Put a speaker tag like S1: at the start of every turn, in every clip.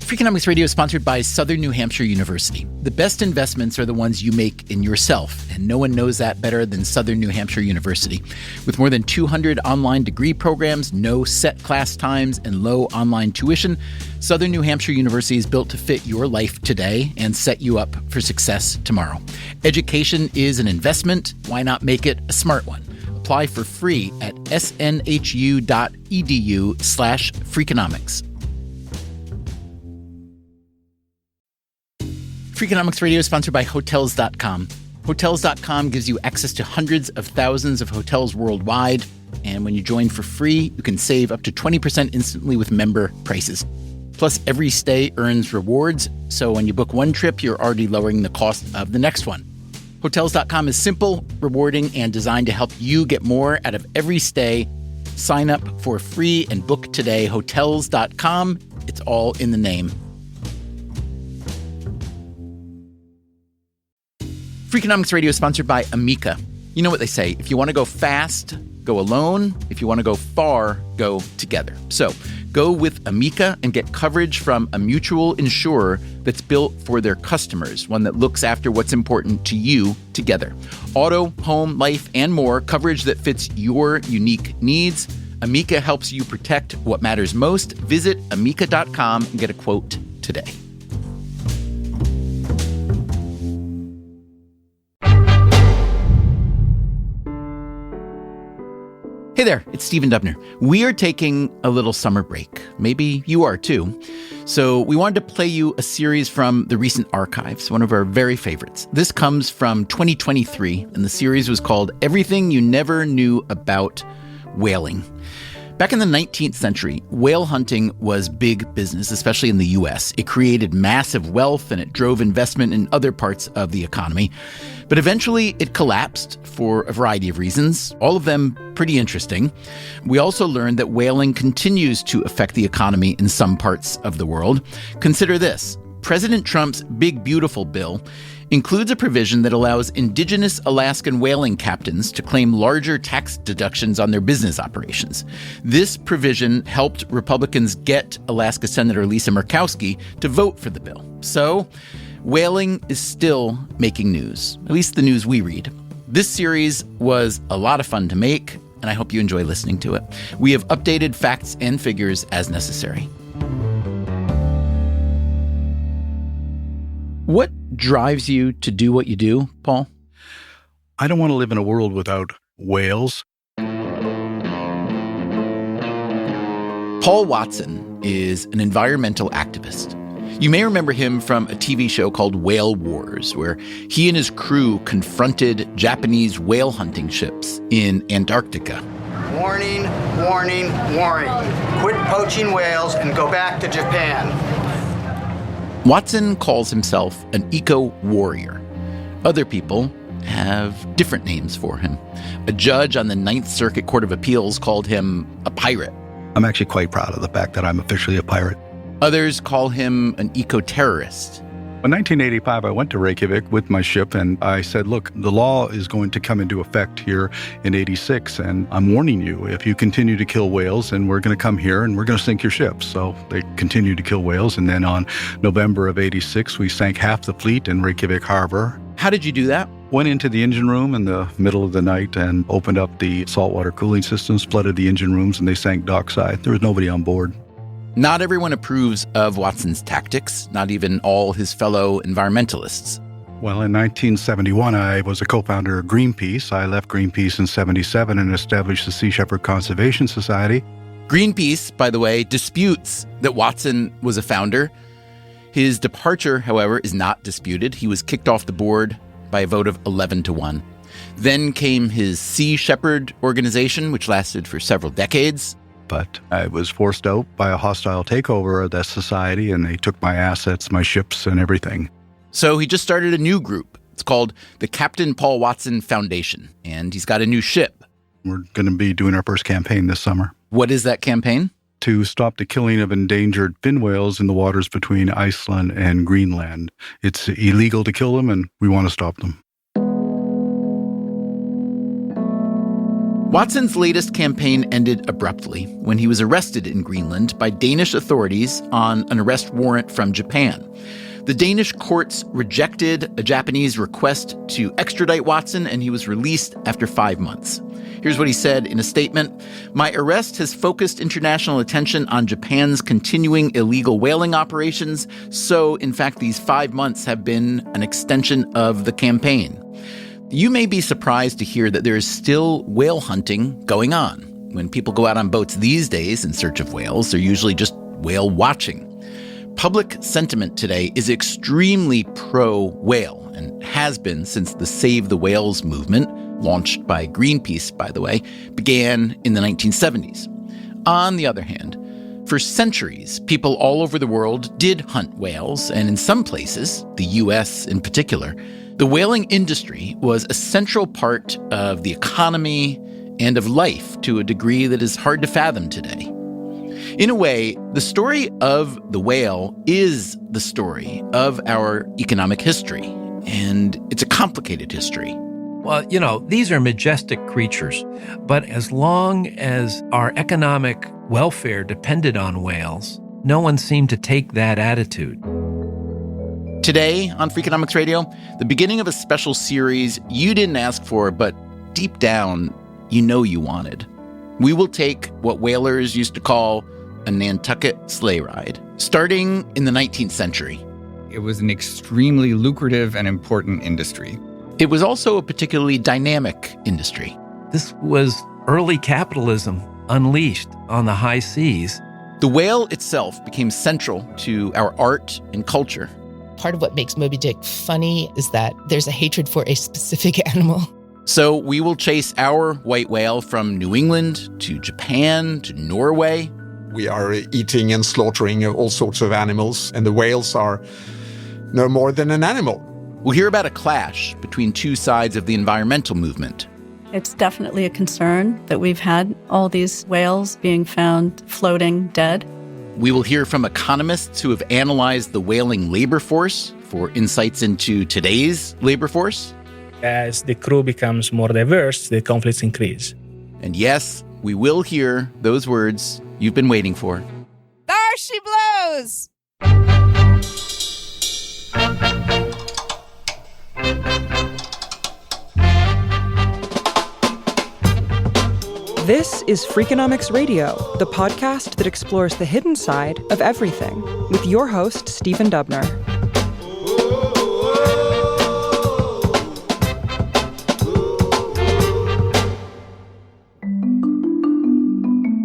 S1: Freakonomics Radio is sponsored by Southern New Hampshire University. The best investments are the ones you make in yourself, and no one knows that better than Southern New Hampshire University. With more than 200 online degree programs, no set class times, and low online tuition, Southern New Hampshire University is built to fit your life today and set you up for success tomorrow. Education is an investment. Why not make it a smart one? Apply for free at snhu.edu/Freakonomics. Freakonomics Radio is sponsored by Hotels.com. Hotels.com gives you access to hundreds of thousands of hotels worldwide. And when you join for free, you can save up to 20% instantly with member prices. Plus, every stay earns rewards. So when you book one trip, you're already lowering the cost of the next one. Hotels.com is simple, rewarding, and designed to help you get more out of every stay. Sign up for free and book today. Hotels.com. It's all in the name. Freakonomics Radio is sponsored by Amica. You know what they say, if you want to go fast, go alone. If you want to go far, go together. So go with Amica and get coverage from a mutual insurer that's built for their customers, one that looks after what's important to you together. Auto, home, life, and more, coverage that fits your unique needs. Amica helps you protect what matters most. Visit amica.com and get a quote today. Hey there, it's Stephen Dubner. We are taking a little summer break. Maybe you are too. So we wanted to play you a series from the recent archives, one of our very favorites. This comes from 2023, and the series was called Everything You Never Knew About Whaling. Back in the 19th century, whale hunting was big business, especially in the U.S. It created massive wealth and it drove investment in other parts of the economy. But eventually it collapsed for a variety of reasons, all of them pretty interesting. We also learned that whaling continues to affect the economy in some parts of the world. Consider this. President Trump's Big Beautiful Bill includes a provision that allows indigenous Alaskan whaling captains to claim larger tax deductions on their business operations. This provision helped Republicans get Alaska Senator Lisa Murkowski to vote for the bill. So, whaling is still making news, at least the news we read. This series was a lot of fun to make, and I hope you enjoy listening to it. We have updated facts and figures as necessary. What drives you to do what you do, Paul?
S2: I don't want to live in a world without whales.
S1: Paul Watson is an environmental activist. You may remember him from a TV show called Whale Wars, where he and his crew confronted Japanese whale hunting ships in Antarctica.
S3: Warning, warning, warning. Quit poaching whales and go back to Japan.
S1: Watson calls himself an eco-warrior. Other people have different names for him. A judge on the Ninth Circuit Court of Appeals called him a pirate.
S2: I'm actually quite proud of the fact that I'm officially a pirate.
S1: Others call him an eco-terrorist.
S2: In 1985, I went to Reykjavik with my ship and I said, look, the law is going to come into effect here in 86, and I'm warning you, if you continue to kill whales, then we're going to come here and we're going to sink your ships. So they continued to kill whales, and then on November of 86, we sank half the fleet in Reykjavik Harbor.
S1: How did you do that?
S2: Went into the engine room in the middle of the night and opened up the saltwater cooling systems, flooded the engine rooms, and they sank dockside. There was nobody on board.
S1: Not everyone approves of Watson's tactics, not even all his fellow environmentalists.
S2: Well, in 1971, I was a co-founder of Greenpeace. I left Greenpeace in 77 and established the Sea Shepherd Conservation Society.
S1: Greenpeace, by the way, disputes that Watson was a founder. His departure, however, is not disputed. He was kicked off the board by a vote of 11-1. Then came his Sea Shepherd organization, which lasted for several decades.
S2: But I was forced out by a hostile takeover of that society, and they took my assets, my ships, and everything.
S1: So he just started a new group. It's called the Captain Paul Watson Foundation, and he's got a new ship.
S2: We're going to be doing our first campaign this summer.
S1: What is that campaign?
S2: To stop the killing of endangered fin whales in the waters between Iceland and Greenland. It's illegal to kill them, and we want to stop them.
S1: Watson's latest campaign ended abruptly when he was arrested in Greenland by Danish authorities on an arrest warrant from Japan. The Danish courts rejected a Japanese request to extradite Watson, and he was released after 5 months. Here's what he said in a statement. "My arrest has focused international attention on Japan's continuing illegal whaling operations, so in fact these 5 months have been an extension of the campaign." You may be surprised to hear that there is still whale hunting going on. When people go out on boats these days in search of whales, they're usually just whale watching. Public sentiment today is extremely pro-whale and has been since the Save the Whales movement, launched by Greenpeace, by the way, began in the 1970s. On the other hand, for centuries, people all over the world did hunt whales, and in some places, the U.S. in particular, the whaling industry was a central part of the economy and of life to a degree that is hard to fathom today. In a way, the story of the whale is the story of our economic history, and it's a complicated history.
S4: Well, these are majestic creatures, but as long as our economic welfare depended on whales, no one seemed to take that attitude.
S1: Today on Freakonomics Radio, the beginning of a special series you didn't ask for, but deep down, you know you wanted. We will take what whalers used to call a Nantucket sleigh ride, starting in the 19th century.
S5: It was an extremely lucrative and important industry.
S1: It was also a particularly dynamic industry.
S4: This was early capitalism unleashed on the high seas.
S1: The whale itself became central to our art and culture.
S6: Part of what makes Moby Dick funny is that there's a hatred for a specific animal.
S1: So we will chase our white whale from New England to Japan to Norway.
S7: We are eating and slaughtering all sorts of animals, and the whales are no more than an animal.
S1: We'll hear about a clash between two sides of the environmental movement.
S8: It's definitely a concern that we've had all these whales being found floating dead.
S1: We will hear from economists who have analyzed the whaling labor force for insights into today's labor force.
S9: As the crew becomes more diverse, the conflicts increase.
S1: And yes, we will hear those words you've been waiting for.
S10: There she blows!
S11: This is Freakonomics Radio, the podcast that explores the hidden side of everything, with your host, Stephen Dubner.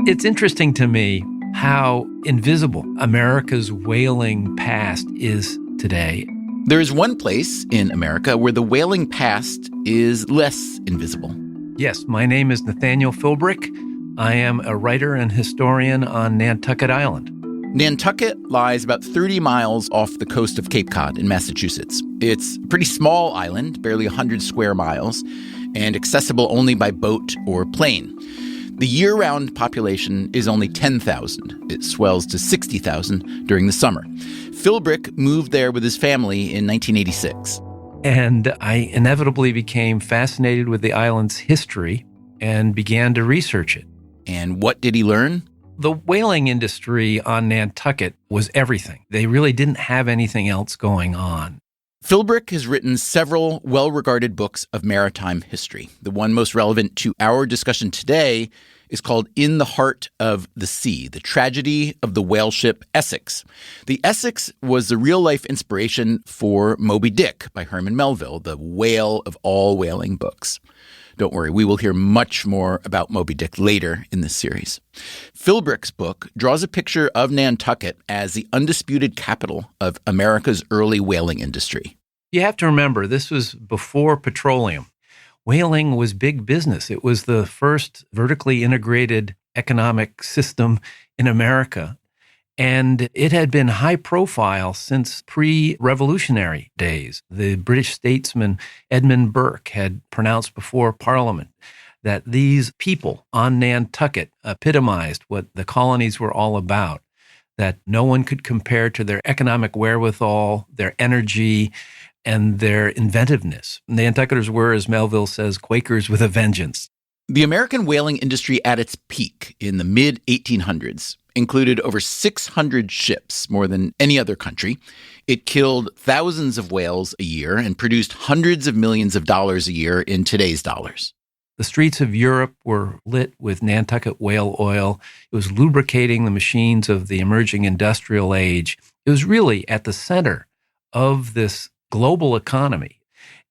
S4: It's interesting to me how invisible America's whaling past is today.
S1: There is one place in America where the whaling past is less invisible.
S4: Yes, my name is Nathaniel Philbrick. I am a writer and historian on Nantucket Island.
S1: Nantucket lies about 30 miles off the coast of Cape Cod in Massachusetts. It's a pretty small island, barely 100 square miles, and accessible only by boat or plane. The year-round population is only 10,000. It swells to 60,000 during the summer. Philbrick moved there with his family in 1986.
S4: And I inevitably became fascinated with the island's history and began to research it.
S1: And what did he learn?
S4: The whaling industry on Nantucket was everything. They really didn't have anything else going on.
S1: Philbrick has written several well-regarded books of maritime history. The one most relevant to our discussion today is called In the Heart of the Sea, The Tragedy of the Whale Ship Essex. The Essex was the real-life inspiration for Moby Dick by Herman Melville, the whale of all whaling books. Don't worry, we will hear much more about Moby Dick later in this series. Philbrick's book draws a picture of Nantucket as the undisputed capital of America's early whaling industry.
S4: You have to remember, this was before petroleum. Whaling was big business. It was the first vertically integrated economic system in America. And it had been high profile since pre-revolutionary days. The British statesman Edmund Burke had pronounced before Parliament that these people on Nantucket epitomized what the colonies were all about, that no one could compare to their economic wherewithal, their energy, and their inventiveness. Nantucketers were, as Melville says, Quakers with a vengeance.
S1: The American whaling industry at its peak in the mid-1800s included over 600 ships, more than any other country. It killed thousands of whales a year and produced hundreds of millions of dollars a year in today's dollars.
S4: The streets of Europe were lit with Nantucket whale oil. It was lubricating the machines of the emerging industrial age. It was really at the center of this global economy.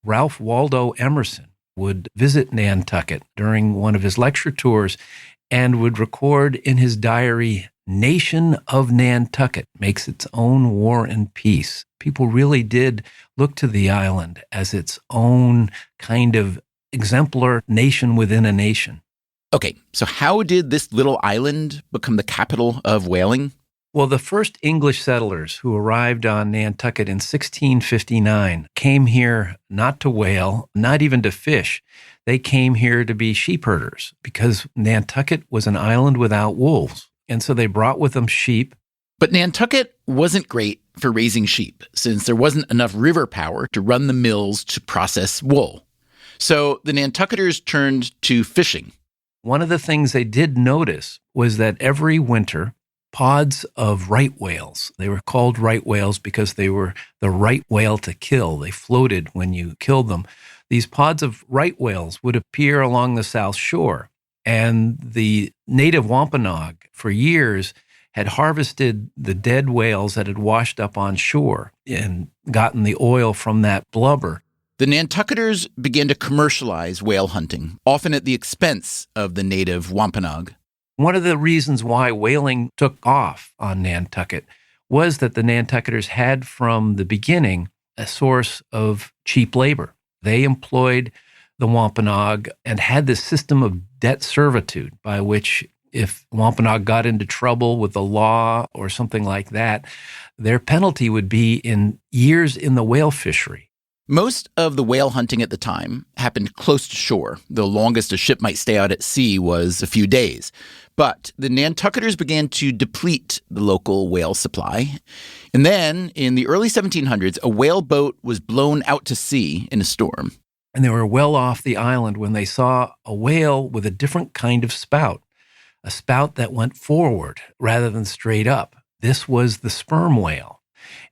S4: Ralph Waldo Emerson would visit Nantucket during one of his lecture tours and would record in his diary, "Nation of Nantucket makes its own war and peace." People really did look to the island as its own kind of exemplar nation within a nation.
S1: Okay, so how did this little island become the capital of whaling?
S4: Well, the first English settlers who arrived on Nantucket in 1659 came here not to whale, not even to fish. They came here to be sheep herders because Nantucket was an island without wolves. And so they brought with them sheep.
S1: But Nantucket wasn't great for raising sheep since there wasn't enough river power to run the mills to process wool. So the Nantucketers turned to fishing.
S4: One of the things they did notice was that every winter, pods of right whales. They were called right whales because they were the right whale to kill. They floated when you killed them. These pods of right whales would appear along the south shore. And the native Wampanoag, for years, had harvested the dead whales that had washed up on shore and gotten the oil from that blubber.
S1: The Nantucketers began to commercialize whale hunting, often at the expense of the native Wampanoag.
S4: One of the reasons why whaling took off on Nantucket was that the Nantucketers had from the beginning a source of cheap labor. They employed the Wampanoag and had this system of debt servitude by which if Wampanoag got into trouble with the law or something like that, their penalty would be in years in the whale fishery.
S1: Most of the whale hunting at the time happened close to shore. The longest a ship might stay out at sea was a few days. But the Nantucketers began to deplete the local whale supply. And then, in the early 1700s, a whale boat was blown out to sea in a storm.
S4: And they were well off the island when they saw a whale with a different kind of spout, a spout that went forward rather than straight up. This was the sperm whale.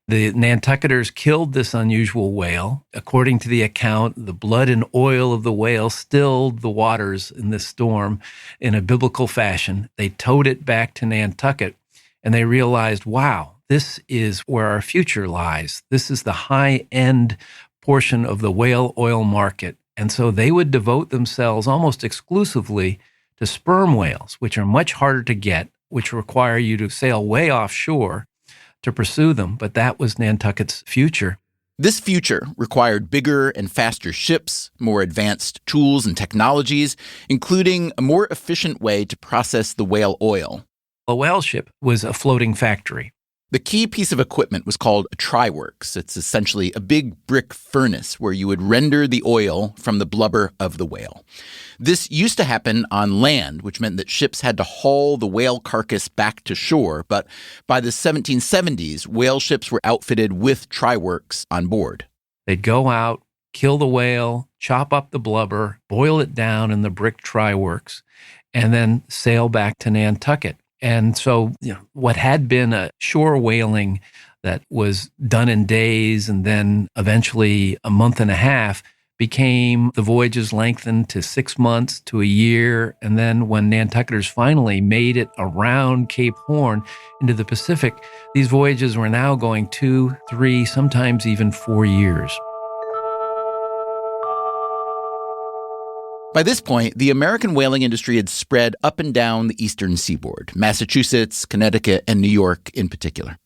S4: The Nantucketers killed this unusual whale. According to the account, the blood and oil of the whale stilled the waters in this storm in a biblical fashion. They towed it back to Nantucket, and they realized, wow, this is where our future lies. This is the high-end portion of the whale oil market. And so they would devote themselves almost exclusively to sperm whales, which are much harder to get, which require you to sail way offshore to pursue them, but that was Nantucket's future.
S1: This future required bigger and faster ships, more advanced tools and technologies, including a more efficient way to process the whale oil.
S4: A whale ship was a floating factory.
S1: The key piece of equipment was called a tryworks. It's essentially a big brick furnace where you would render the oil from the blubber of the whale. This used to happen on land, which meant that ships had to haul the whale carcass back to shore. But by the 1770s, whale ships were outfitted with tryworks on board.
S4: They'd go out, kill the whale, chop up the blubber, boil it down in the brick tryworks, and then sail back to Nantucket. And so, what had been a shore whaling that was done in days and then eventually a month and a half became the voyages lengthened to 6 months to a year. And then when Nantucketers finally made it around Cape Horn into the Pacific, these voyages were now going 2, 3, sometimes even 4 years.
S1: By this point, the American whaling industry had spread up and down the eastern seaboard, Massachusetts, Connecticut, and New York in particular.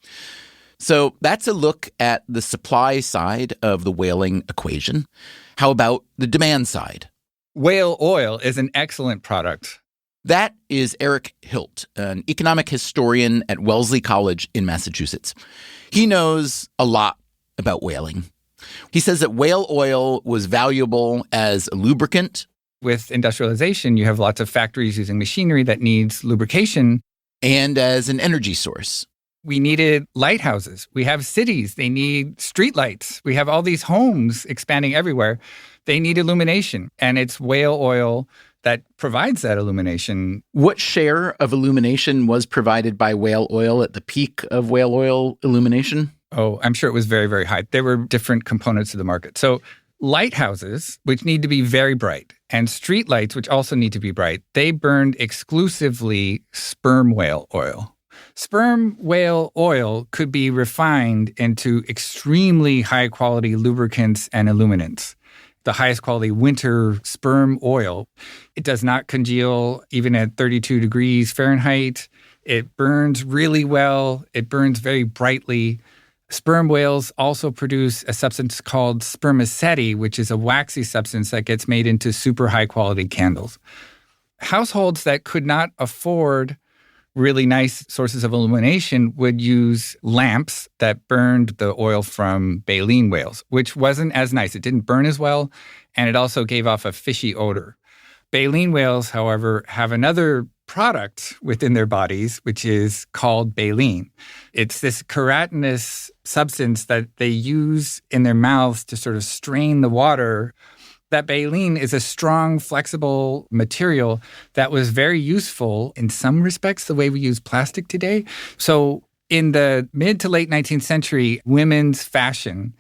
S1: So that's a look at the supply side of the whaling equation. How about the demand side?
S5: Whale oil is an excellent product.
S1: That is Eric Hilt, an economic historian at Wellesley College in Massachusetts. He knows a lot about whaling. He says that whale oil was valuable as a lubricant.
S5: With industrialization, you have lots of factories using machinery that needs lubrication.
S1: And as an energy source.
S5: We needed lighthouses. We have cities. They need streetlights. We have all these homes expanding everywhere. They need illumination. And it's whale oil that provides that illumination.
S1: What share of illumination was provided by whale oil at the peak of whale oil illumination?
S5: Oh, I'm sure it was very, very high. There were different components of the market. So lighthouses, which need to be very bright, and streetlights, which also need to be bright, they burned exclusively sperm whale oil. Sperm whale oil could be refined into extremely high-quality lubricants and illuminants. The highest quality winter sperm oil. It does not congeal even at 32 degrees Fahrenheit. It burns really well. It burns very brightly. Sperm whales also produce a substance called spermaceti, which is a waxy substance that gets made into super high-quality candles. Households that could not afford really nice sources of illumination would use lamps that burned the oil from baleen whales, which wasn't as nice. It didn't burn as well, and it also gave off a fishy odor. Baleen whales, however, have another product within their bodies, which is called baleen. It's this keratinous substance that they use in their mouths to sort of strain the water. That baleen is a strong, flexible material that was very useful in some respects, the way we use plastic today. So in the mid to late 19th century, women's fashion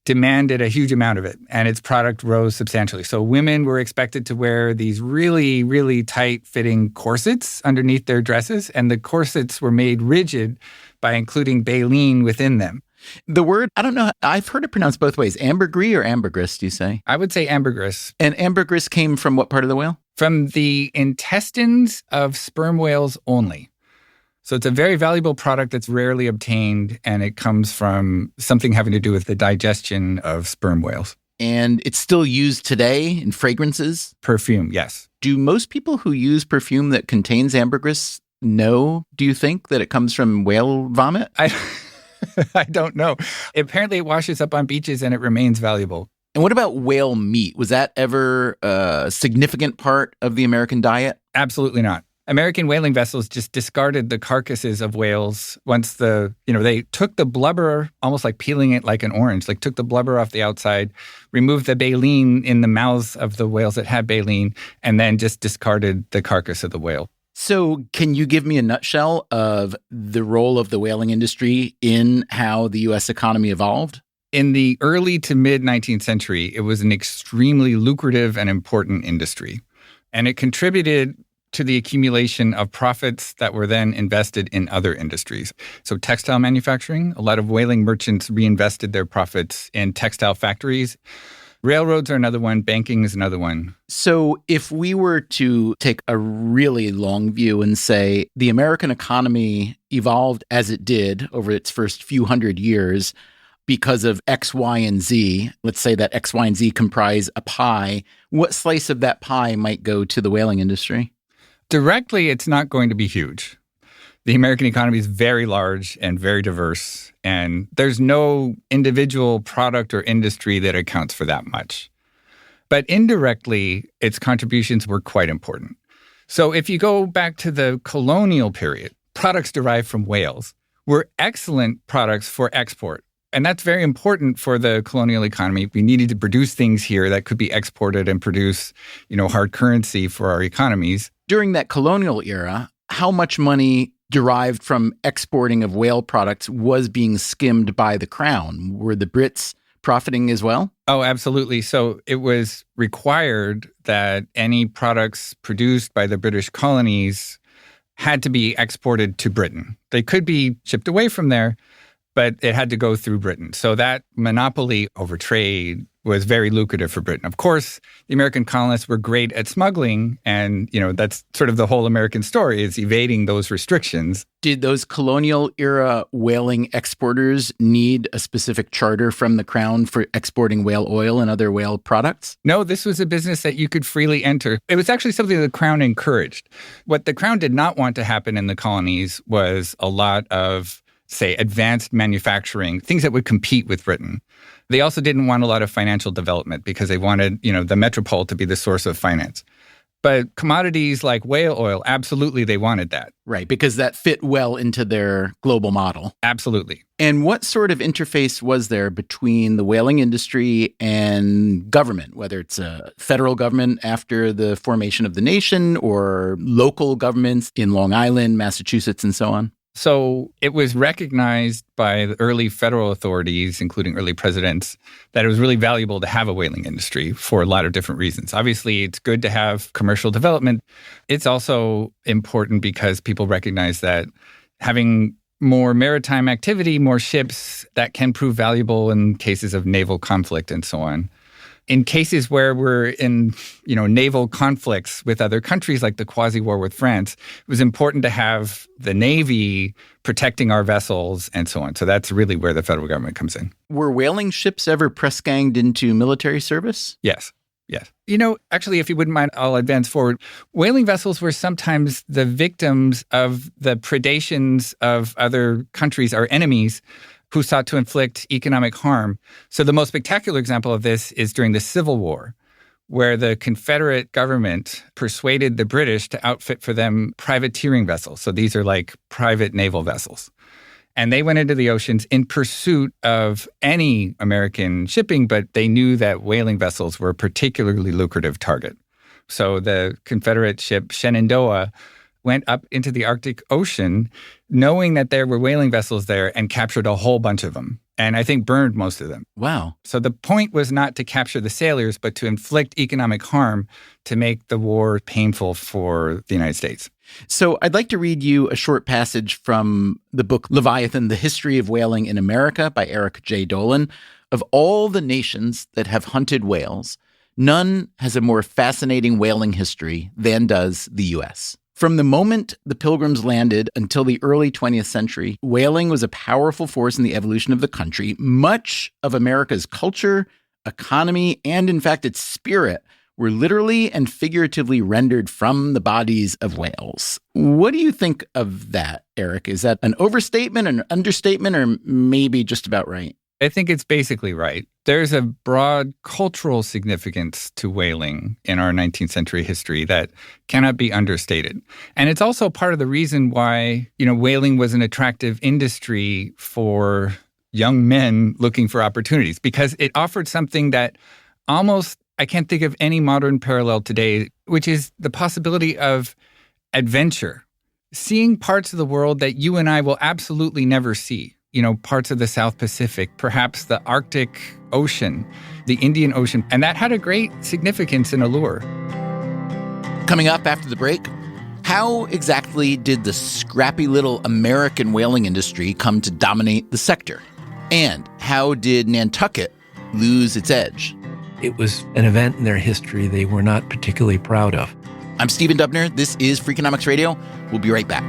S5: demanded a huge amount of it, and its product rose substantially. So women were expected to wear these really, really tight-fitting corsets underneath their dresses, and the corsets were made rigid by including baleen within them.
S1: The word, I don't know, I've heard it pronounced both ways. Ambergris or ambergris, do you say?
S5: I would say ambergris.
S1: And ambergris came from what part of the whale?
S5: From the intestines of sperm whales only. So it's a very valuable product that's rarely obtained, and it comes from something having to do with the digestion of sperm whales.
S1: And it's still used today in fragrances?
S5: Perfume, yes.
S1: Do most people who use perfume that contains ambergris know, do you think, that it comes from whale vomit?
S5: I don't know. Apparently it washes up on beaches and it remains valuable.
S1: And what about whale meat? Was that ever a significant part of the American diet?
S5: Absolutely not. American whaling vessels just discarded the carcasses of whales once they took the blubber, almost like peeling it like an orange, like took the blubber off the outside, removed the baleen in the mouths of the whales that had baleen, and then just discarded the carcass of the whale.
S1: So can you give me a nutshell of the role of the whaling industry in how the U.S. economy evolved?
S5: In the early to mid 19th century, it was an extremely lucrative and important industry. And it contributed to the accumulation of profits that were then invested in other industries. So textile manufacturing, a lot of whaling merchants reinvested their profits in textile factories. Railroads are another one. Banking is another one.
S1: So if we were to take a really long view and say the American economy evolved as it did over its first few hundred years because of X, Y, and Z, let's say that X, Y, and Z comprise a pie, what slice of that pie might go to the whaling industry?
S5: Directly, it's not going to be huge. The American economy is very large and very diverse, and there's no individual product or industry that accounts for that much. But indirectly, its contributions were quite important. So if you go back to the colonial period, products derived from whales were excellent products for export. And that's very important for the colonial economy. We needed to produce things here that could be exported and produce, hard currency for our economies.
S1: During that colonial era, how much money derived from exporting of whale products was being skimmed by the crown? Were the Brits profiting as well?
S5: Oh, absolutely. So it was required that any products produced by the British colonies had to be exported to Britain. They could be shipped away from there, but it had to go through Britain. So that monopoly over trade was very lucrative for Britain. Of course, the American colonists were great at smuggling, and that's sort of the whole American story, is evading those restrictions.
S1: Did those colonial era whaling exporters need a specific charter from the crown for exporting whale oil and other whale products?
S5: No, this was a business that you could freely enter. It was actually something the crown encouraged. What the crown did not want to happen in the colonies was a lot of, say, advanced manufacturing, things that would compete with Britain. They also didn't want a lot of financial development because they wanted, the metropole to be the source of finance. But commodities like whale oil, absolutely, they wanted that.
S1: Right, because that fit well into their global model.
S5: Absolutely.
S1: And what sort of interface was there between the whaling industry and government, whether it's a federal government after the formation of the nation or local governments in Long Island, Massachusetts, and so on?
S5: So it was recognized by the early federal authorities, including early presidents, that it was really valuable to have a whaling industry for a lot of different reasons. Obviously, it's good to have commercial development. It's also important because people recognize that having more maritime activity, more ships, that can prove valuable in cases of naval conflict and so on. In cases where we're in, naval conflicts with other countries, like the quasi-war with France, it was important to have the Navy protecting our vessels and so on. So that's really where the federal government comes in.
S1: Were whaling ships ever press-ganged into military service?
S5: Yes. Yes. Actually, if you wouldn't mind, I'll advance forward. Whaling vessels were sometimes the victims of the predations of other countries, our enemies, who sought to inflict economic harm. So the most spectacular example of this is during the Civil War, where the Confederate government persuaded the British to outfit for them privateering vessels. So these are like private naval vessels. And they went into the oceans in pursuit of any American shipping, but they knew that whaling vessels were a particularly lucrative target. So the Confederate ship Shenandoah went up into the Arctic Ocean knowing that there were whaling vessels there and captured a whole bunch of them. And I think burned most of them.
S1: Wow.
S5: So the point was not to capture the sailors, but to inflict economic harm to make the war painful for the United States.
S1: So I'd like to read you a short passage from the book Leviathan, The History of Whaling in America by Eric J. Dolan. Of all the nations that have hunted whales, none has a more fascinating whaling history than does the U.S. From the moment the Pilgrims landed until the early 20th century, whaling was a powerful force in the evolution of the country. Much of America's culture, economy, and in fact its spirit were literally and figuratively rendered from the bodies of whales. What do you think of that, Eric? Is that an overstatement, an understatement, or maybe just about right?
S5: I think it's basically right. There's a broad cultural significance to whaling in our 19th century history that cannot be understated. And it's also part of the reason why, whaling was an attractive industry for young men looking for opportunities, because it offered something that I can't think of any modern parallel today, which is the possibility of adventure, seeing parts of the world that you and I will absolutely never see. Parts of the South Pacific, perhaps the Arctic Ocean, the Indian Ocean. And that had a great significance and allure.
S1: Coming up after the break, how exactly did the scrappy little American whaling industry come to dominate the sector? And how did Nantucket lose its edge?
S4: It was an event in their history they were not particularly proud of.
S1: I'm Stephen Dubner. This is Freakonomics Radio. We'll be right back.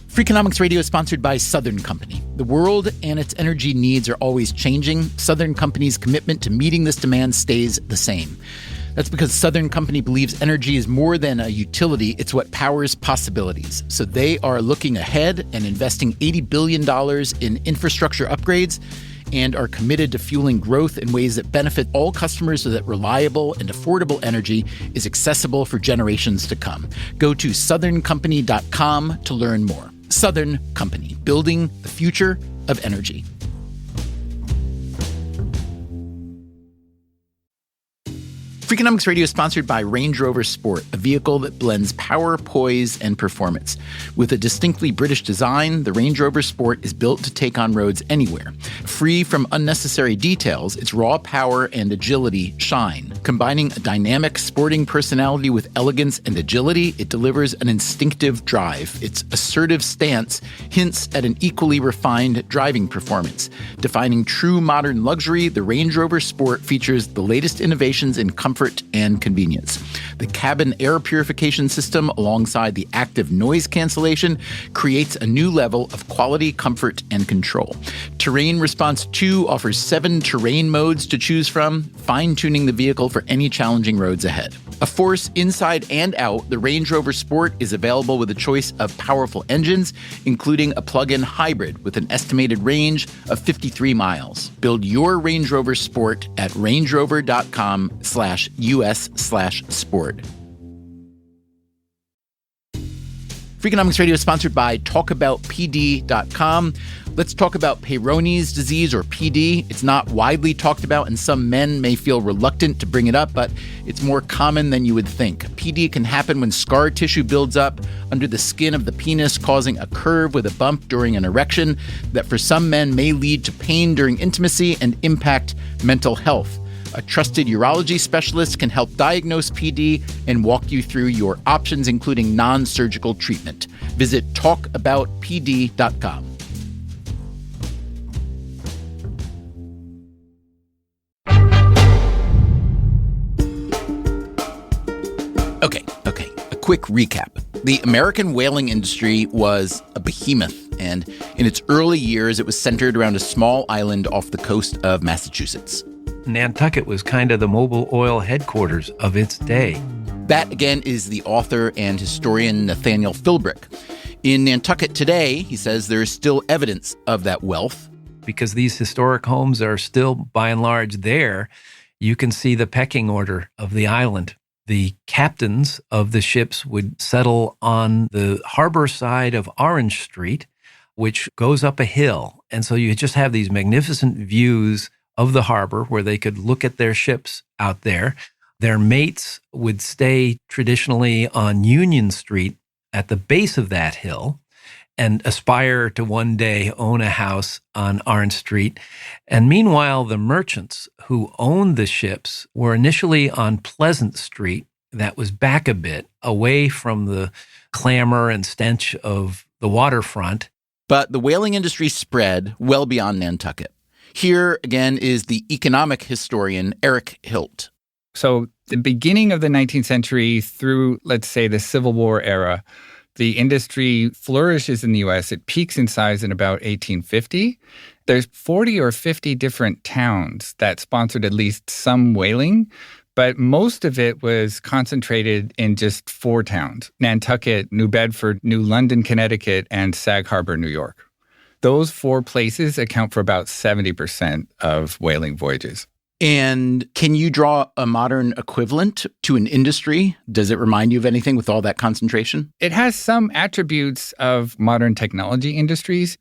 S1: Freakonomics Radio is sponsored by Southern Company. The world and its energy needs are always changing. Southern Company's commitment to meeting this demand stays the same. That's because Southern Company believes energy is more than a utility, it's what powers possibilities. So they are looking ahead and investing $80 billion in infrastructure upgrades and are committed to fueling growth in ways that benefit all customers so that reliable and affordable energy is accessible for generations to come. Go to southerncompany.com to learn more. Southern Company, building the future of energy. Freakonomics Radio is sponsored by Range Rover Sport, a vehicle that blends power, poise, and performance. With a distinctly British design, the Range Rover Sport is built to take on roads anywhere. Free from unnecessary details, its raw power and agility shine. Combining a dynamic sporting personality with elegance and agility, it delivers an instinctive drive. Its assertive stance hints at an equally refined driving performance. Defining true modern luxury, the Range Rover Sport features the latest innovations in comfort comfort and convenience. The cabin air purification system, alongside the active noise cancellation, creates a new level of quality, comfort, and control. Terrain Response 2 offers 7 terrain modes to choose from, fine-tuning the vehicle for any challenging roads ahead. A force inside and out, the Range Rover Sport is available with a choice of powerful engines, including a plug-in hybrid with an estimated range of 53 miles. Build your Range Rover Sport at rangerover.com/US/sport. Freakonomics Radio is sponsored by TalkAboutPD.com. Let's talk about Peyronie's disease, or PD. It's not widely talked about, and some men may feel reluctant to bring it up, but it's more common than you would think. PD can happen when scar tissue builds up under the skin of the penis, causing a curve with a bump during an erection that for some men may lead to pain during intimacy and impact mental health. A trusted urology specialist can help diagnose PD and walk you through your options, including non-surgical treatment. Visit talkaboutpd.com. Okay. A quick recap. The American whaling industry was a behemoth, and in its early years, it was centered around a small island off the coast of Massachusetts.
S4: Nantucket was kind of the Mobil Oil headquarters of its day.
S1: That, again, is the author and historian Nathaniel Philbrick. In Nantucket today, he says there is still evidence of that wealth.
S4: Because these historic homes are still, by and large, there, you can see the pecking order of the island. The captains of the ships would settle on the harbor side of Orange Street, which goes up a hill. And so you just have these magnificent views of the harbor where they could look at their ships out there. Their mates would stay traditionally on Union Street at the base of that hill and aspire to one day own a house on Orange Street. And meanwhile, the merchants who owned the ships were initially on Pleasant Street, that was back a bit, away from the clamor and stench of the waterfront.
S1: But the whaling industry spread well beyond Nantucket. Here, again, is the economic historian Eric Hilt.
S5: So the beginning of the 19th century through, let's say, the Civil War era, the industry flourishes in the U.S. It peaks in size in about 1850. There's 40 or 50 different towns that sponsored at least some whaling, but most of it was concentrated in just 4 towns: Nantucket, New Bedford, New London, Connecticut, and Sag Harbor, New York. Those 4 places account for about 70% of whaling voyages.
S1: And can you draw a modern equivalent to an industry? Does it remind you of anything with all that concentration?
S5: It has some attributes of modern technology industries.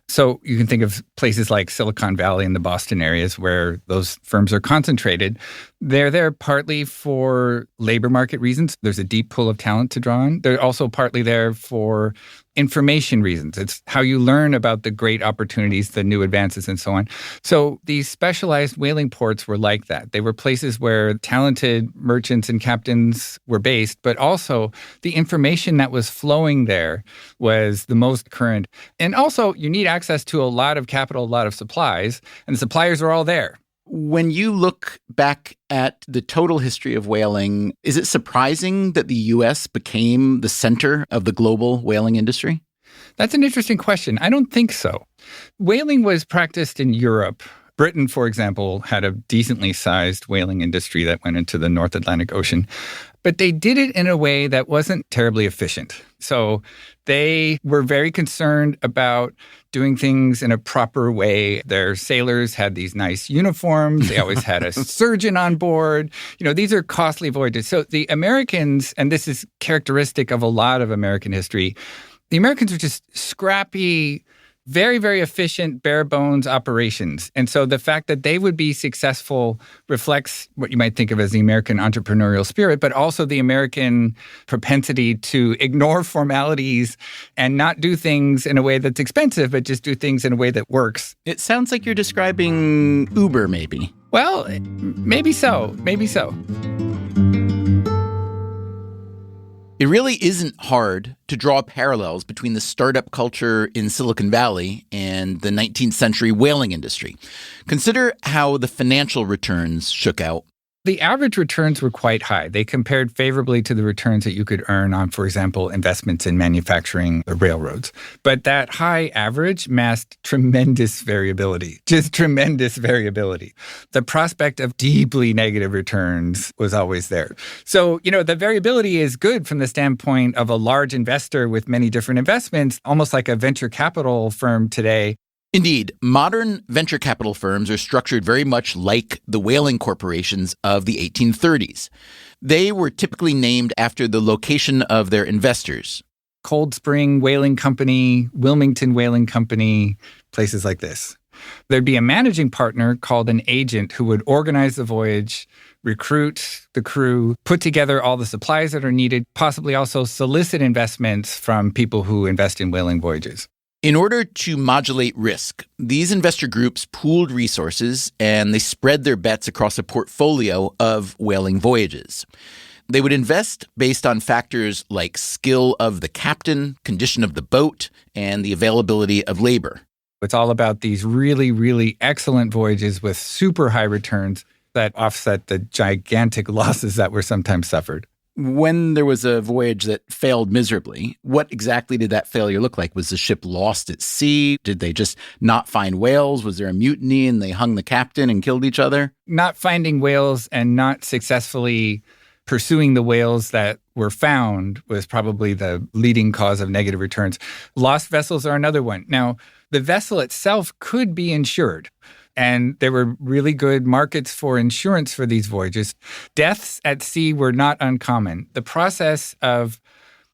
S5: So you can think of places like Silicon Valley and the Boston areas where those firms are concentrated. They're there partly for labor market reasons. There's a deep pool of talent to draw on. They're also partly there for information reasons. It's how you learn about the great opportunities, the new advances, and so on. So these specialized whaling ports were like that. They were places where talented merchants and captains were based, but also the information that was flowing there was the most current. And also, you need access to a lot of capital, a lot of supplies, and the suppliers are all there.
S1: When you look back at the total history of whaling, is it surprising that the U.S. became the center of the global whaling industry?
S5: That's an interesting question. I don't think so. Whaling was practiced in Europe. Britain, for example, had a decently sized whaling industry that went into the North Atlantic Ocean. But they did it in a way that wasn't terribly efficient. So they were very concerned about doing things in a proper way. Their sailors had these nice uniforms. They always had a surgeon on board. You know, these are costly voyages. So the Americans, and this is characteristic of a lot of American history, the Americans were just scrappy, very, very efficient, bare bones operations. And so the fact that they would be successful reflects what you might think of as the American entrepreneurial spirit, but also the American propensity to ignore formalities and not do things in a way that's expensive, but just do things in a way that works.
S1: It sounds like you're describing Uber, maybe.
S5: Well, maybe so. Maybe so.
S1: It really isn't hard to draw parallels between the startup culture in Silicon Valley and the 19th century whaling industry. Consider how the financial returns shook out.
S5: The average returns were quite high. They compared favorably to the returns that you could earn on, for example, investments in manufacturing or railroads. But that high average masked tremendous variability, just tremendous variability. The prospect of deeply negative returns was always there. So, the variability is good from the standpoint of a large investor with many different investments, almost like a venture capital firm today.
S1: Indeed, modern venture capital firms are structured very much like the whaling corporations of the 1830s. They were typically named after the location of their investors.
S5: Cold Spring Whaling Company, Wilmington Whaling Company, places like this. There'd be a managing partner called an agent who would organize the voyage, recruit the crew, put together all the supplies that are needed, possibly also solicit investments from people who invest in whaling voyages.
S1: In order to modulate risk, these investor groups pooled resources and they spread their bets across a portfolio of whaling voyages. They would invest based on factors like skill of the captain, condition of the boat, and the availability of labor.
S5: It's all about these really, really excellent voyages with super high returns that offset the gigantic losses that were sometimes suffered.
S1: When there was a voyage that failed miserably, what exactly did that failure look like? Was the ship lost at sea? Did they just not find whales? Was there a mutiny and they hung the captain and killed each other?
S5: Not finding whales and not successfully pursuing the whales that were found was probably the leading cause of negative returns. Lost vessels are another one. Now, the vessel itself could be insured. And there were really good markets for insurance for these voyages. Deaths at sea were not uncommon. The process of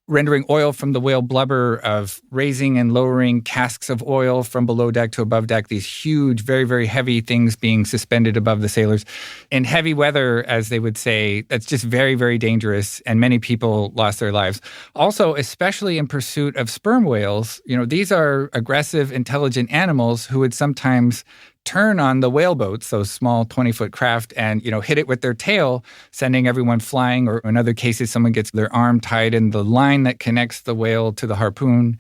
S5: rendering oil from the whale blubber, of raising and lowering casks of oil from below deck to above deck, these huge, very, very heavy things being suspended above the sailors. In heavy weather, as they would say, that's just very, very dangerous, and many people lost their lives. Also, especially in pursuit of sperm whales, these are aggressive, intelligent animals who would sometimes turn on the whale boats, those small 20-foot craft, and, hit it with their tail, sending everyone flying, or in other cases, someone gets their arm tied in the line that connects the whale to the harpoon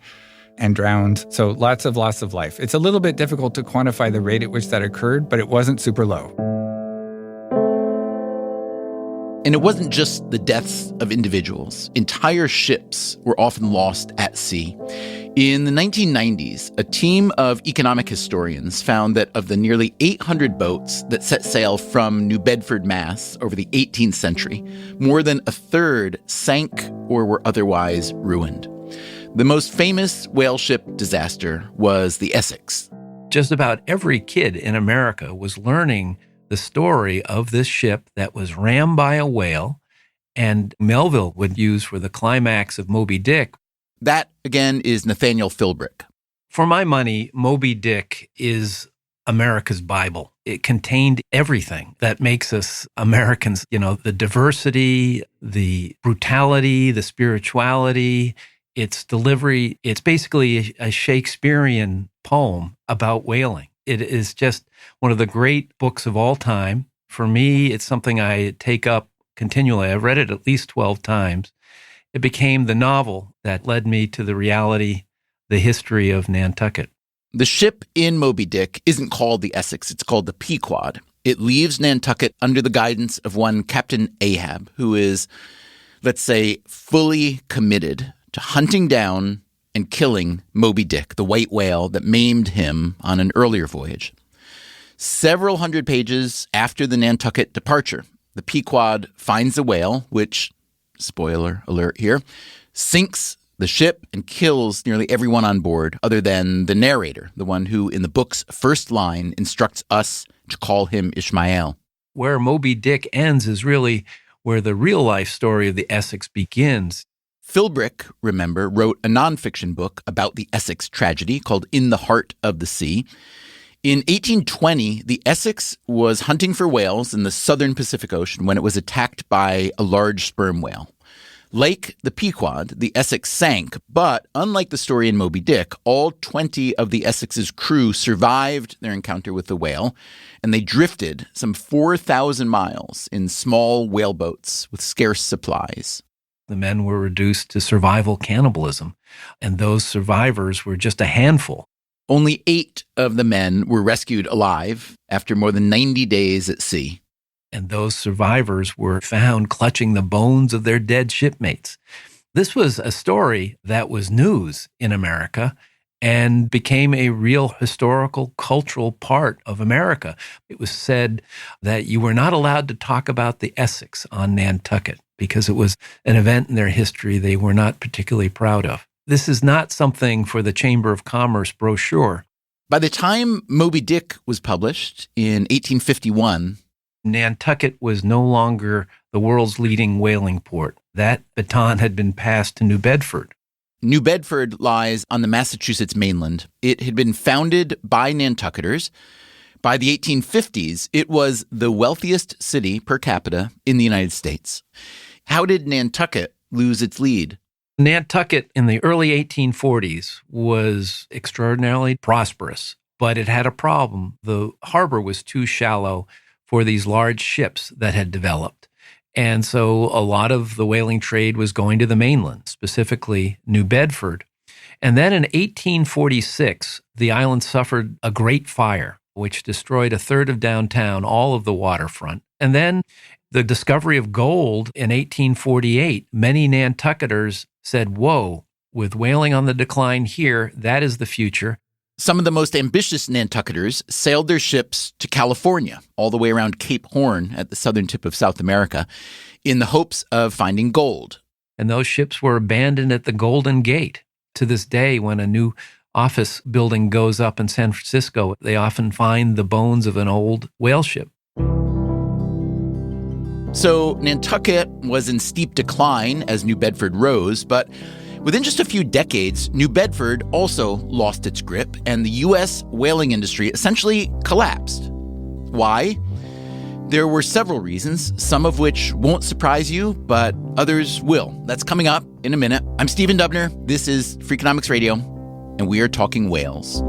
S5: and drowns. So lots of loss of life. It's a little bit difficult to quantify the rate at which that occurred, but it wasn't super low.
S1: And it wasn't just the deaths of individuals. Entire ships were often lost at sea. In the 1990s, a team of economic historians found that of the nearly 800 boats that set sail from New Bedford, Mass. Over the 18th century, more than a third sank or were otherwise ruined. The most famous whale ship disaster was the Essex.
S4: Just about every kid in America was learning the story of this ship that was rammed by a whale, and Melville would use for the climax of Moby Dick.
S1: That, again, is Nathaniel Philbrick.
S4: For my money, Moby Dick is America's Bible. It contained everything that makes us Americans, the diversity, the brutality, the spirituality, its delivery. It's basically a Shakespearean poem about whaling. It is just one of the great books of all time. For me, it's something I take up continually. I've read it at least 12 times. It became the novel that led me to the reality, the history of Nantucket.
S1: The ship in Moby Dick isn't called the Essex, it's called the Pequod. It leaves Nantucket under the guidance of one Captain Ahab, who is, let's say, fully committed to hunting down and killing Moby Dick, the white whale that maimed him on an earlier voyage. Several hundred pages after the Nantucket departure, the Pequod finds a whale, which, spoiler alert here, sinks the ship and kills nearly everyone on board other than the narrator, the one who in the book's first line instructs us to call him Ishmael.
S4: Where Moby Dick ends is really where the real-life story of the Essex begins.
S1: Philbrick, remember, wrote a nonfiction book about the Essex tragedy called In the Heart of the Sea. In 1820, the Essex was hunting for whales in the southern Pacific Ocean when it was attacked by a large sperm whale. Like the Pequod, the Essex sank, but unlike the story in Moby Dick, all 20 of the Essex's crew survived their encounter with the whale, and they drifted some 4,000 miles in small whaleboats with scarce supplies.
S4: The men were reduced to survival cannibalism, and those survivors were just a handful.
S1: Only 8 of the men were rescued alive after more than 90 days at sea.
S4: and those survivors were found clutching the bones of their dead shipmates. This was a story that was news in America and became a real historical, cultural part of America. It was said that you were not allowed to talk about the Essex on Nantucket because it was an event in their history they were not particularly proud of. This is not something for the Chamber of Commerce brochure.
S1: By the time Moby Dick was published in 1851,
S4: Nantucket was no longer the world's leading whaling port. That baton had been passed to New Bedford.
S1: New Bedford lies on the Massachusetts mainland. It had been founded by Nantucketers. By the 1850s, it was the wealthiest city per capita in the United States. How did Nantucket lose its lead?
S4: Nantucket in the early 1840s was extraordinarily prosperous, but it had a problem. The harbor was too shallow for these large ships that had developed. And so a lot of the whaling trade was going to the mainland, specifically New Bedford. And then in 1846, the island suffered a great fire, which destroyed a third of downtown, all of the waterfront. And then the discovery of gold in 1848, many Nantucketers said, whoa, with whaling on the decline here, that is the future.
S1: Some of the most ambitious Nantucketers sailed their ships to California, all the way around Cape Horn at the southern tip of South America, in the hopes of finding gold.
S4: And those ships were abandoned at the Golden Gate. To this day, when a new office building goes up in San Francisco, they often find the bones of an old whale ship.
S1: So Nantucket was in steep decline as New Bedford rose, but within just a few decades, New Bedford also lost its grip, and the U.S. whaling industry essentially collapsed. Why? There were several reasons, some of which won't surprise you, but others will. That's coming up in a minute. I'm Stephen Dubner. This is Freakonomics Radio, and we are talking whales.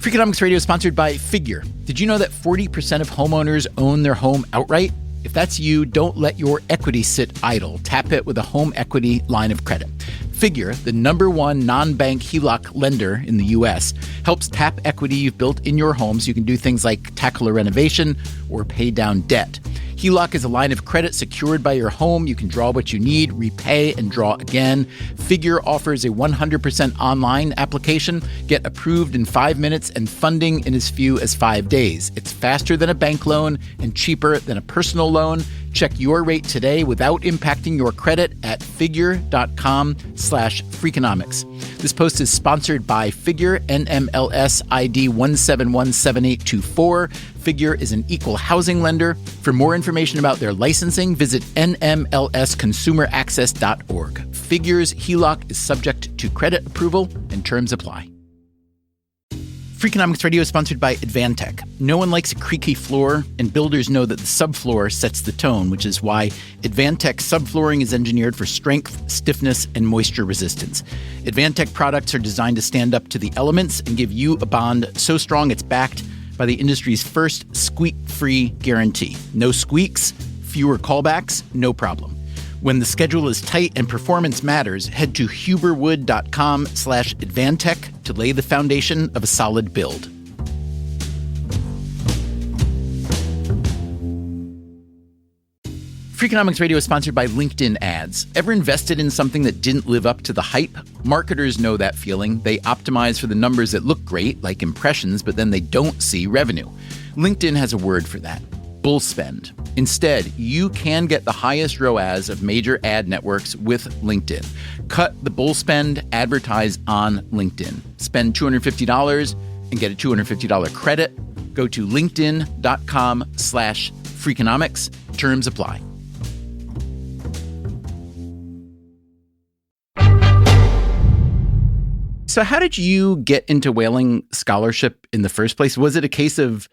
S1: Freakonomics Radio is sponsored by Figure. Did you know that 40% of homeowners own their home outright? If that's you, don't let your equity sit idle. Tap it with a home equity line of credit. Figure, the #1 non-bank HELOC lender in the U.S., helps tap equity you've built in your home so you can do things like tackle a renovation or pay down debt. HELOC is a line of credit secured by your home. You can draw what you need, repay, and draw again. Figure offers a 100% online application. Get approved in 5 minutes and funding in as few as 5 days. It's faster than a bank loan and cheaper than a personal loan. Check your rate today without impacting your credit at figure.com/Freakonomics. This post is sponsored by Figure, NMLS ID 1717824. Figure is an equal housing lender. For more information about their licensing, visit nmlsconsumeraccess.org. Figure's HELOC is subject to credit approval and terms apply. Freakonomics Radio is sponsored by Advantech. No one likes a creaky floor, and builders know that the subfloor sets the tone, which is why Advantech subflooring is engineered for strength, stiffness, and moisture resistance. Advantech products are designed to stand up to the elements and give you a bond so strong it's backed by the industry's first squeak-free guarantee. No squeaks, fewer callbacks, no problem. When the schedule is tight and performance matters, head to huberwood.com/Advantech to lay the foundation of a solid build. Freakonomics Radio is sponsored by LinkedIn Ads. Ever invested in something that didn't live up to the hype? Marketers know that feeling. They optimize for the numbers that look great, like impressions, but then they don't see revenue. LinkedIn has a word for that: bull spend. Instead, you can get the highest ROAS of major ad networks with LinkedIn. Cut the bull spend, advertise on LinkedIn. Spend $250 and get a $250 credit. Go to linkedin.com/Freakonomics. Terms apply. So how did you get into whaling scholarship in the first place? Was it a case of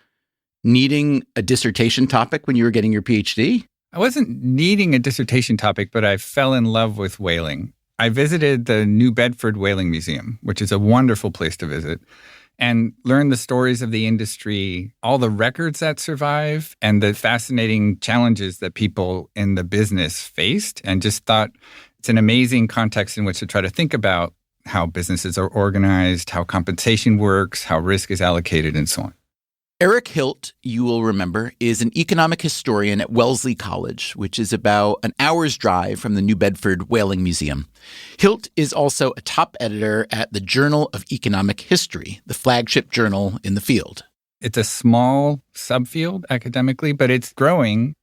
S1: needing a dissertation topic when you were getting your PhD?
S5: I wasn't needing a dissertation topic, but I fell in love with whaling. I visited the New Bedford Whaling Museum, which is a wonderful place to visit, and learned the stories of the industry, all the records that survive, and the fascinating challenges that people in the business faced, and just thought it's an amazing context in which to try to think about how businesses are organized, how compensation works, how risk is allocated, and so on.
S1: Eric Hilt, you will remember, is an economic historian at Wellesley College, which is about an hour's drive from the New Bedford Whaling Museum. Hilt is also a top editor at the Journal of Economic History, the flagship journal in the field.
S5: It's a small subfield academically, but it's growing.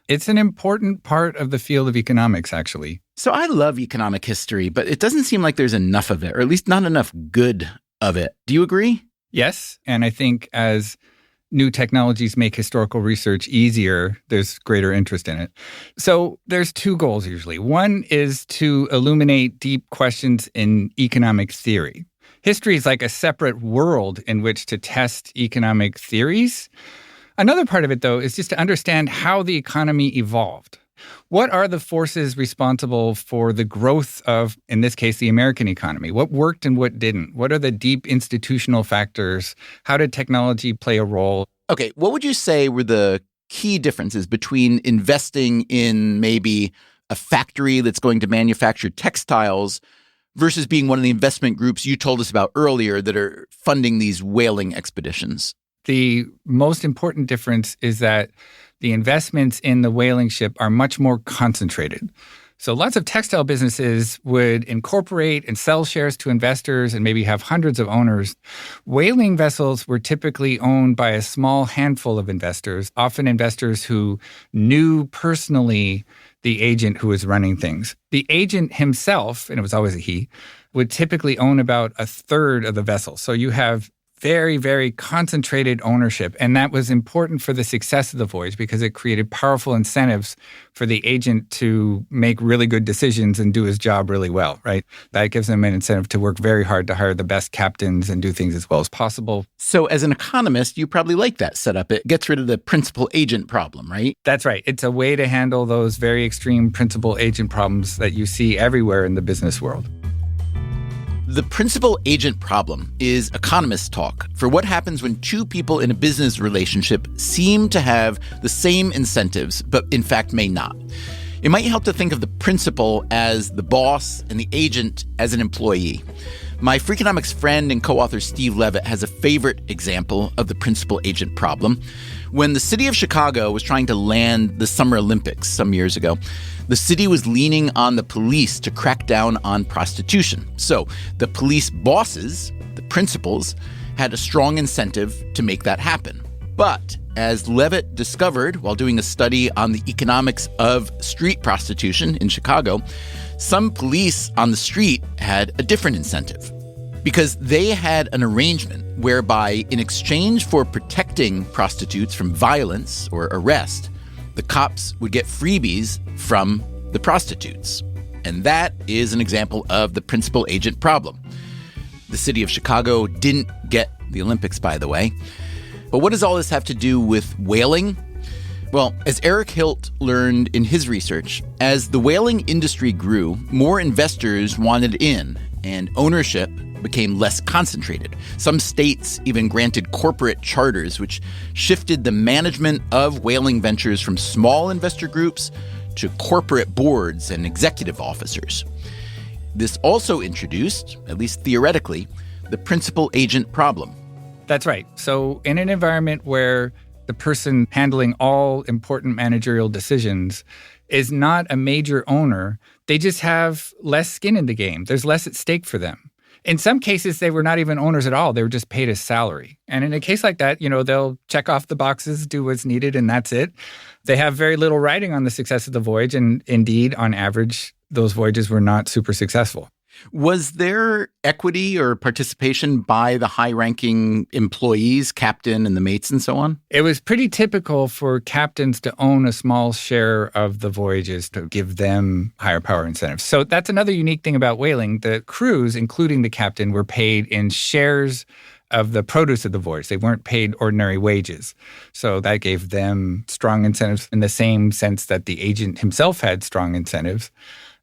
S5: It's an important part of the field of economics, actually.
S1: So I love economic history, but it doesn't seem like there's enough of it, or at least not enough good of it. Do you agree?
S5: Yes. And I think as new technologies make historical research easier, there's greater interest in it. So there's two goals usually. One is to illuminate deep questions in economic theory. History is like a separate world in which to test economic theories. Another part of it, though, is just to understand how the economy evolved. What are the forces responsible for the growth of, in this case, the American economy? What worked and what didn't? What are the deep institutional factors? How did technology play a role?
S1: Okay, what would you say were the key differences between investing in maybe a factory that's going to manufacture textiles versus being one of the investment groups you told us about earlier that are funding these whaling expeditions?
S5: The most important difference is that the investments in the whaling ship are much more concentrated. So lots of textile businesses would incorporate and sell shares to investors and maybe have hundreds of owners. Whaling vessels were typically owned by a small handful of investors, often investors who knew personally the agent who was running things. The agent himself, and it was always a he, would typically own about a third of the vessel. So you have very, very concentrated ownership. And that was important for the success of the voyage because it created powerful incentives for the agent to make really good decisions and do his job really well, right? That gives them an incentive to work very hard to hire the best captains and do things as well as possible.
S1: So as an economist, you probably like that setup. It gets rid of the principal agent problem, right?
S5: That's right. It's a way to handle those very extreme principal agent problems that you see everywhere in the business world.
S1: The principal agent problem is economist talk for what happens when two people in a business relationship seem to have the same incentives, but in fact may not. It might help to think of the principal as the boss and the agent as an employee. My Freakonomics friend and co-author Steve Levitt has a favorite example of the principal agent problem. When the city of Chicago was trying to land the Summer Olympics some years ago, the city was leaning on the police to crack down on prostitution. So the police bosses, the principals, had a strong incentive to make that happen. But as Levitt discovered while doing a study on the economics of street prostitution in Chicago, some police on the street had a different incentive because they had an arrangement whereby in exchange for protecting prostitutes from violence or arrest, the cops would get freebies from the prostitutes. And that is an example of the principal agent problem. The city of Chicago didn't get the Olympics, by the way. But what does all this have to do with whaling? Well, as Eric Hilt learned in his research, as the whaling industry grew, more investors wanted in, and ownership became less concentrated. Some states even granted corporate charters, which shifted the management of whaling ventures from small investor groups to corporate boards and executive officers. This also introduced, at least theoretically, the principal agent problem.
S5: That's right. So in an environment where the person handling all important managerial decisions is not a major owner, they just have less skin in the game. There's less at stake for them. In some cases, they were not even owners at all. They were just paid a salary. And in a case like that, they'll check off the boxes, do what's needed, and that's it. They have very little riding on the success of the voyage. And indeed, on average, those voyages were not super successful.
S1: Was there equity or participation by the high-ranking employees, captain and the mates and so on?
S5: It was pretty typical for captains to own a small share of the voyages to give them higher power incentives. So that's another unique thing about whaling. The crews, including the captain, were paid in shares of the produce of the voyage. They weren't paid ordinary wages. So that gave them strong incentives in the same sense that the agent himself had strong incentives.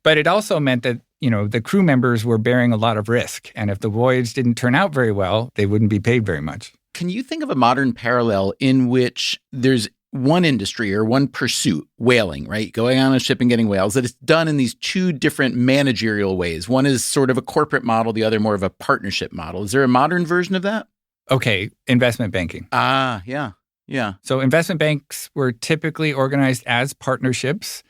S5: But it also meant that the crew members were bearing a lot of risk. And if the voyage didn't turn out very well, they wouldn't be paid very much.
S1: Can you think of a modern parallel in which there's one industry or one pursuit, whaling, right? Going on a ship and getting whales, that it's done in these two different managerial ways. One is sort of a corporate model, the other more of a partnership model. Is there a modern version of that?
S5: Okay, investment banking.
S1: Yeah.
S5: So investment banks were typically organized as partnerships.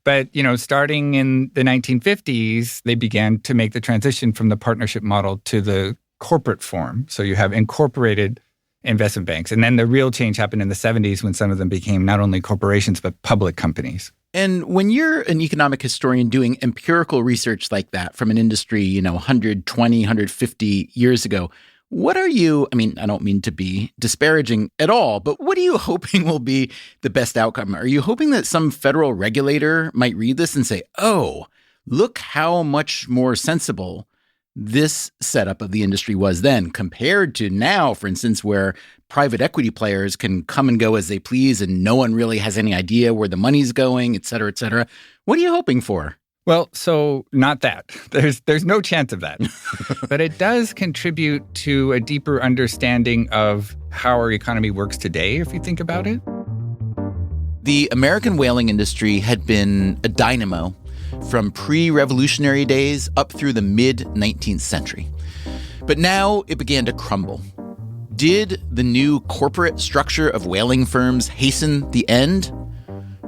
S5: But, starting in the 1950s, they began to make the transition from the partnership model to the corporate form. So you have incorporated investment banks. And then the real change happened in the 70s when some of them became not only corporations, but public companies.
S1: And when you're an economic historian doing empirical research like that from an industry, 120, 150 years ago, what are you, I don't mean to be disparaging at all, but what are you hoping will be the best outcome? Are you hoping that some federal regulator might read this and say, oh, look how much more sensible this setup of the industry was then compared to now, for instance, where private equity players can come and go as they please and no one really has any idea where the money's going, et cetera, et cetera. What are you hoping for?
S5: Well, so not that. There's no chance of that. But it does contribute to a deeper understanding of how our economy works today, if you think about it.
S1: The American whaling industry had been a dynamo from pre-revolutionary days up through the mid-19th century. But now it began to crumble. Did the new corporate structure of whaling firms hasten the end?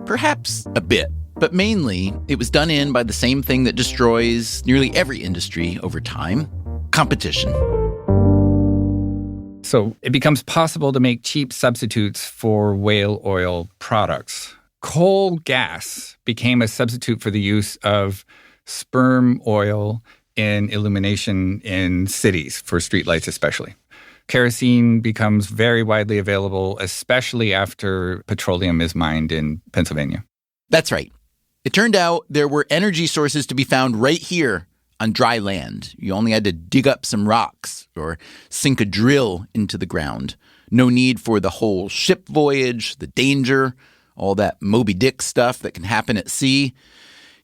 S1: Perhaps a bit. But mainly, it was done in by the same thing that destroys nearly every industry over time: competition.
S5: So it becomes possible to make cheap substitutes for whale oil products. Coal gas became a substitute for the use of sperm oil in illumination in cities, for streetlights especially. Kerosene becomes very widely available, especially after petroleum is mined in Pennsylvania.
S1: That's right. It turned out there were energy sources to be found right here on dry land. You only had to dig up some rocks or sink a drill into the ground. No need for the whole ship voyage, the danger, all that Moby Dick stuff that can happen at sea.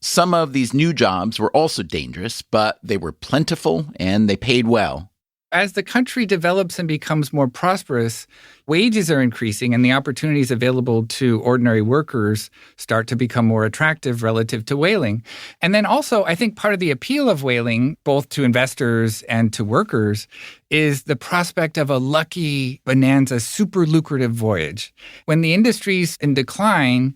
S1: Some of these new jobs were also dangerous, but they were plentiful and they paid well.
S5: As the country develops and becomes more prosperous, wages are increasing and the opportunities available to ordinary workers start to become more attractive relative to whaling. And then also, I think part of the appeal of whaling, both to investors and to workers, is the prospect of a lucky bonanza, super lucrative voyage. When the industry's in decline,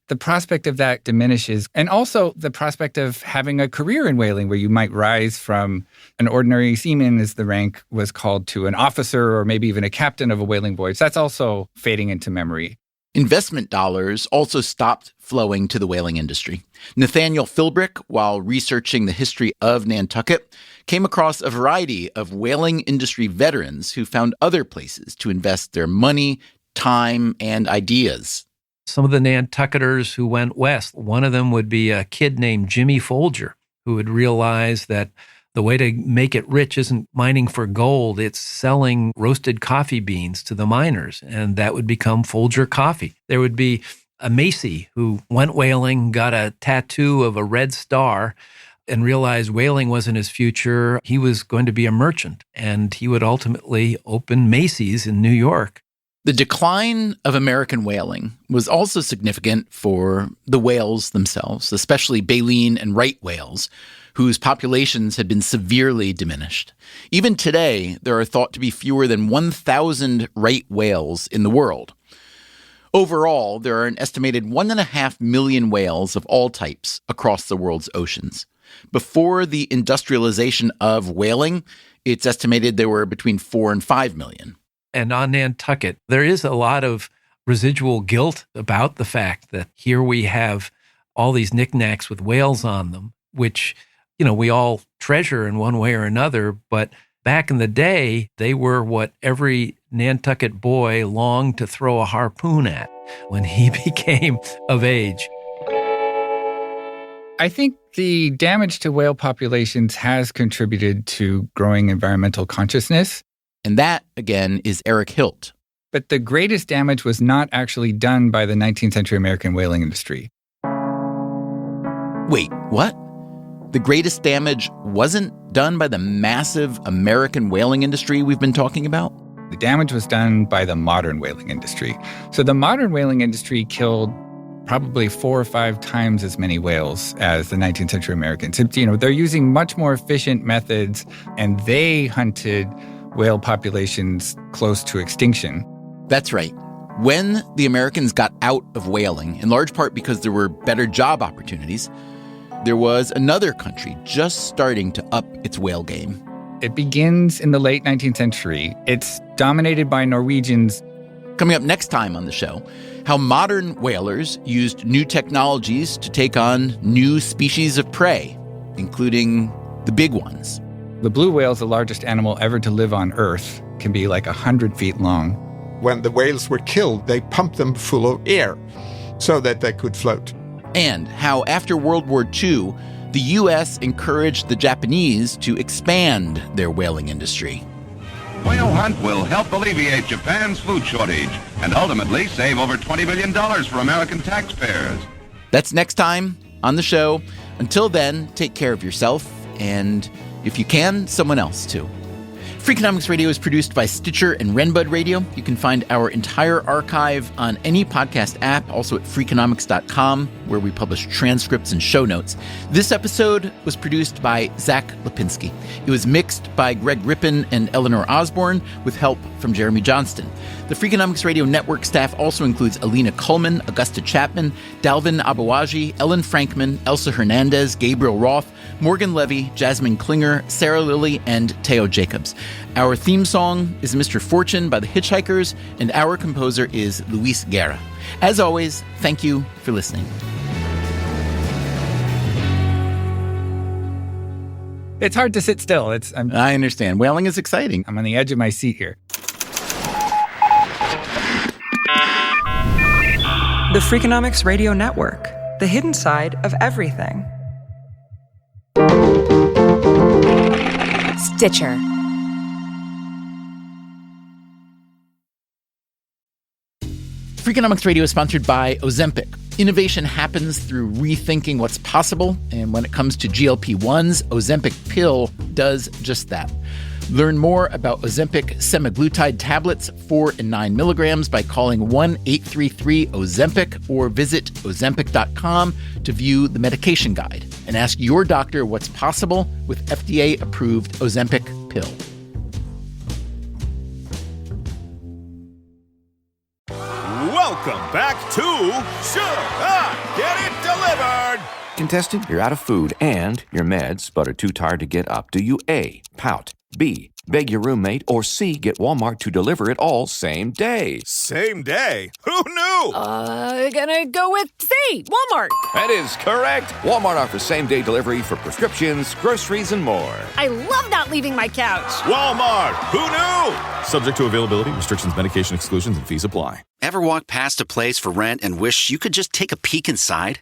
S5: the prospect of that diminishes. And also the prospect of having a career in whaling where you might rise from an ordinary seaman, as the rank was called, to an officer or maybe even a captain of a whaling voyage. That's also fading into memory.
S1: Investment dollars also stopped flowing to the whaling industry. Nathaniel Philbrick, while researching the history of Nantucket, came across a variety of whaling industry veterans who found other places to invest their money, time, and ideas.
S4: Some of the Nantucketers who went west, one of them would be a kid named Jimmy Folger, who would realize that the way to make it rich isn't mining for gold, it's selling roasted coffee beans to the miners, and that would become Folger Coffee. There would be a Macy who went whaling, got a tattoo of a red star, and realized whaling wasn't his future. He was going to be a merchant, and he would ultimately open Macy's in New York.
S1: The decline of American whaling was also significant for the whales themselves, especially baleen and right whales, whose populations had been severely diminished. Even today, there are thought to be fewer than 1,000 right whales in the world. Overall, there are an estimated 1.5 million whales of all types across the world's oceans. Before the industrialization of whaling, it's estimated there were between 4 and 5 million.
S4: And on Nantucket, there is a lot of residual guilt about the fact that here we have all these knickknacks with whales on them, which, we all treasure in one way or another. But back in the day, they were what every Nantucket boy longed to throw a harpoon at when he became of age.
S5: I think the damage to whale populations has contributed to growing environmental consciousness.
S1: And that, again, is Eric Hilt.
S5: But the greatest damage was not actually done by the 19th century American whaling industry.
S1: Wait, what? The greatest damage wasn't done by the massive American whaling industry we've been talking about?
S5: The damage was done by the modern whaling industry. So the modern whaling industry killed probably 4 or 5 times as many whales as the 19th century Americans. They're using much more efficient methods, and they hunted whale populations close to extinction.
S1: That's right. When the Americans got out of whaling, in large part because there were better job opportunities, there was another country just starting to up its whale game.
S5: It begins in the late 19th century. It's dominated by Norwegians.
S1: Coming up next time on the show, how modern whalers used new technologies to take on new species of prey, including the big ones.
S5: The blue whale is the largest animal ever to live on Earth, can be like 100 feet long.
S7: When the whales were killed, they pumped them full of air so that they could float.
S1: And how after World War II, the U.S. encouraged the Japanese to expand their whaling industry.
S12: Whale hunt will help alleviate Japan's food shortage and ultimately save over $20 billion for American taxpayers.
S1: That's next time on the show. Until then, take care of yourself and, if you can, someone else too. Freakonomics Radio is produced by Stitcher and Renbud Radio. You can find our entire archive on any podcast app, also at Freakonomics.com, where we publish transcripts and show notes. This episode was produced by Zach Lipinski. It was mixed by Greg Rippin and Eleanor Osborne, with help from Jeremy Johnston. The Freakonomics Radio Network staff also includes Alina Coleman, Augusta Chapman, Dalvin Abawaji, Ellen Frankman, Elsa Hernandez, Gabriel Roth, Morgan Levy, Jasmine Klinger, Sarah Lilly, and Teo Jacobs. Our theme song is Mr. Fortune by the Hitchhikers, and our composer is Luis Guerra. As always, thank you for listening.
S5: It's hard to sit still.
S1: I understand. Whaling is exciting.
S5: I'm on the edge of my seat here.
S11: The Freakonomics Radio Network, the hidden side of everything.
S10: Stitcher.
S1: Freakonomics Radio is sponsored by Ozempic. Innovation happens through rethinking what's possible, and when it comes to GLP-1s, Ozempic pill does just that. Learn more about Ozempic semaglutide tablets, 4 and 9 milligrams, by calling 1-833-OZEMPIC or visit Ozempic.com to view the medication guide and ask your doctor what's possible with FDA-approved Ozempic pill.
S13: Welcome back to Should I Get It Delivered?
S14: Contestant, you're out of food and your meds, but are too tired to get up. Do you A, pout, B, beg your roommate, or C, get Walmart to deliver it all same day?
S13: Same day? Who knew?
S10: Gonna go with C, Walmart.
S14: That is correct. Walmart offers same-day delivery for prescriptions, groceries, and more.
S10: I love not leaving my couch.
S13: Walmart. Who knew? Subject to availability, restrictions, medication exclusions, and fees apply.
S15: Ever walk past a place for rent and wish you could just take a peek inside?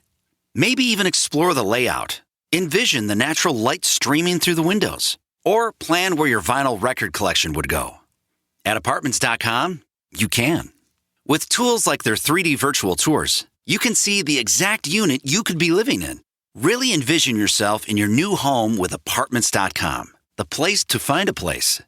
S15: Maybe even explore the layout. Envision the natural light streaming through the windows. Or plan where your vinyl record collection would go. At Apartments.com, you can. With tools like their 3D virtual tours, you can see the exact unit you could be living in. Really envision yourself in your new home with Apartments.com, the place to find a place.